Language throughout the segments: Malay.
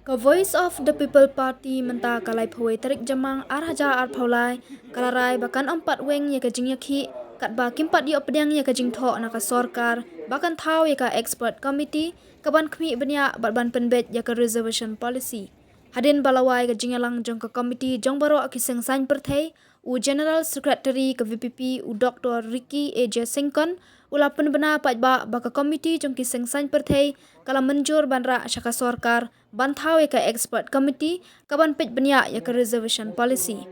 Ka Voice of the People Party menta kalai phoi tarik jamang arhaja arphaulai kalarai bakan empat Weng ya ka Jingiakhih Katba kimpat di opediang ya ka Jingthoh Naka Sorkar bakan thau ya ka expert committee kaban khmi benya batban penbet ya ka reservation policy. Hadin balawai ka Jingalang jong ka committee jong baro akiseng sain perthei u general secretary ka VPP u Dr. Ricky AJ Singkon ula penbena pajba baka committee jong kiseng sain perthei kala menjur banra syaka Sorkar banthau ya ka expert committee kaban pej benya ya ka reservation policy.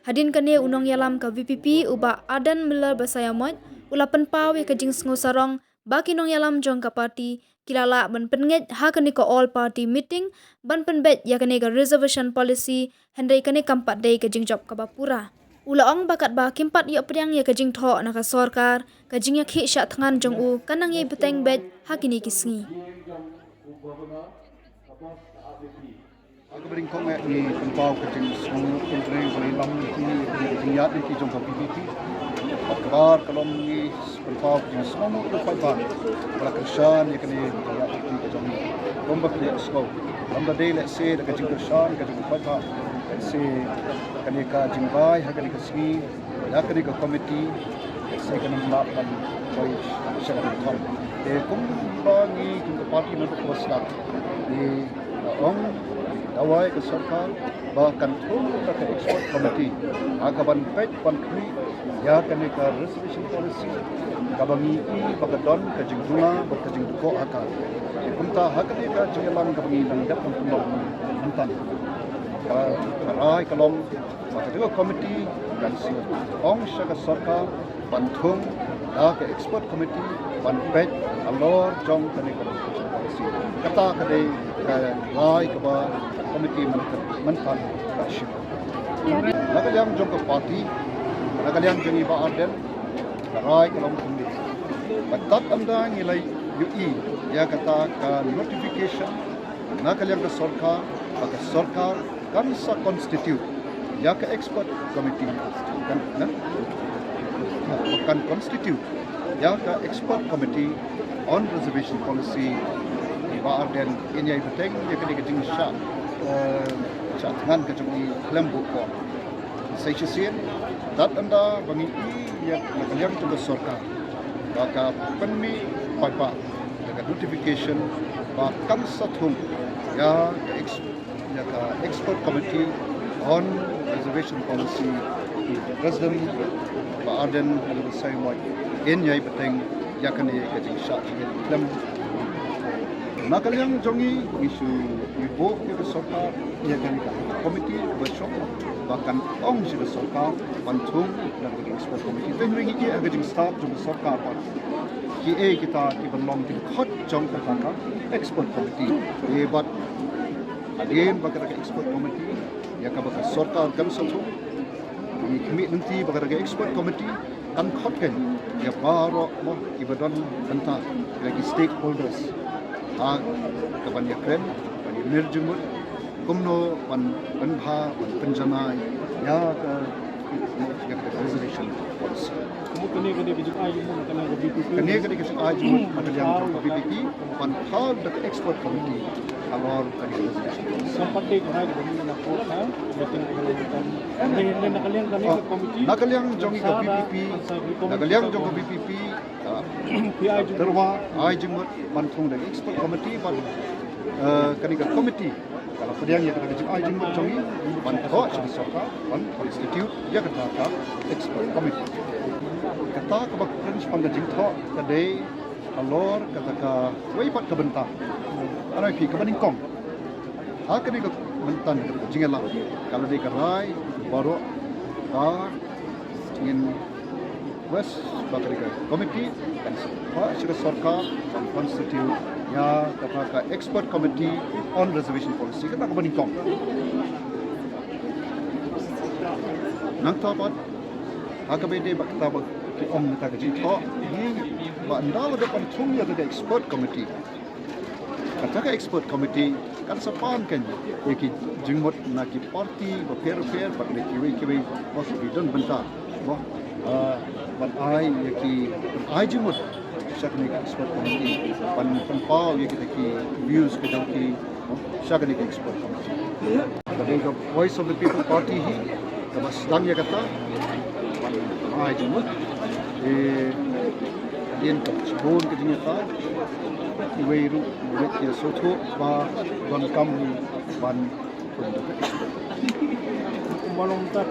Hadin kane unong yalam ka VPP uba adan miller basayamot ula penpau ya ka jingsngo sarong baki nong yalam jong ka party kilala ban penget ha kane ka all party meeting ban penbet ya kane ka reservation policy hendai kane kampat dei ka jingjop ka bapura. Ula ong bakat ba kimpat ya priang ya ka Jingthoh Naka Sorkar ka Jingiakhih sya thangan jong u kanang ye beteng bet ha kini kisngi. Aku bering kong ni tempau kecil semua penting paling lama ni niat ni jom PPP. Kabar kalau ni tempau kecil semua itu pakai kalau kerjaan ni kena niat ni jom lomba dia semua. Lomba day let's say dekat kerjaan dekat pakai let's say kena ka jingbai kena ka sini kena ka komiti let's say kena melakukan koi syarat tom. Kum bagi kum parti untuk berselat di orang awai ke Sorkar bahkan pun ke export committee akaban pet pan kri ya kene ka reservation policy kabangi I bagadon ke Jingthoh ke Jingthoh akal kunta hakne ka Jingalang kabangi nang dak pun mentan karai kalom maka committee dan si ong syaka Sorkar bantung ke export committee ban pet alor jong kene ka policy kata kadai rai ke ba komiti mentan kasih. Naka yang jong ke parti, naka yang jong iba aden, rai kalau mungkin. Batat anda nilai UI, ya kata ka notification, naka yang ke Sorkar, baka Sorkar kan sa constitute, ya ke expert committee kan, bukan constitute, ya ke expert committee on reservation policy. Iba aden ini yang penting, ya kena kejeng syak. Jangan kejadi lembut kok. Saya sih dat anda bangi ya kalian coba Sorkar. Baka penmi papa dengan notification bahkan satu ya expert committee on reservation policy president Baaden ada saya mai in yai penting ya kena kejadi syak lem. Naka yang jongi isu ibu ke Sorkar ia kan komiti bersama bahkan ong si Sorkar bantung dan expert komiti tu hari ini agak jeng staff jeng Sorkar kita belong di khot jong kata expert komiti hebat adin bakal expert komiti ya ka bakal Sorkar kan satu ini kami nanti bakal expert komiti kan khot kan ya baru mau ibadan tentang lagi stakeholders kapan ya keren, kapan ya nerjumut, kumno pan penbha pan penjanai ya ke reservation policy. Kene bijak ayu mun kana ke VPP. Kene bijak ayu mun yang ke VPP pan hal the expert committee alor kali reservation. Sempat ke hai ke mana ko ha, meeting ke kan. Ini nakaliang kami ke komiti. Nakaliang jongi ke VPP. Nakaliang jongi ke VPP. Terwa ai jemut bantung dari expert committee ban kanika committee kalau pediang yang kita ai jemut jongi ban ko sini Sorkar ban constitute ya kata ka expert committee kata ka bak principal Jingthoh kadai alor kata ka weipat ke bentang arai pi ke baningkong kanika bentan ke Jingalang kalau di kerai baru ingin West Bakarika Committee dan Syarikat Sorkar Constitute ya kata Expert Committee on Reservation Policy kata kebaningkong nang tapat HKBD bakta ki om kata Jingthoh ni ba ndala depan thung ya kata Expert Committee kata Expert Committee kan sapan kan yaki jingmot na ki party ba fair ba kiwi bos bidon bentar bah ban ai yaki ai jumut syakni expert committee pan pau yaki views ke jangki Siya gani ka export committee. Tapi ka Voice of the People Party hi, kabas dang ya kata, ay jemut, dian ka bon ka Jingiakhih, iweiru murid ya soto ba ban kam ban Kumalong ta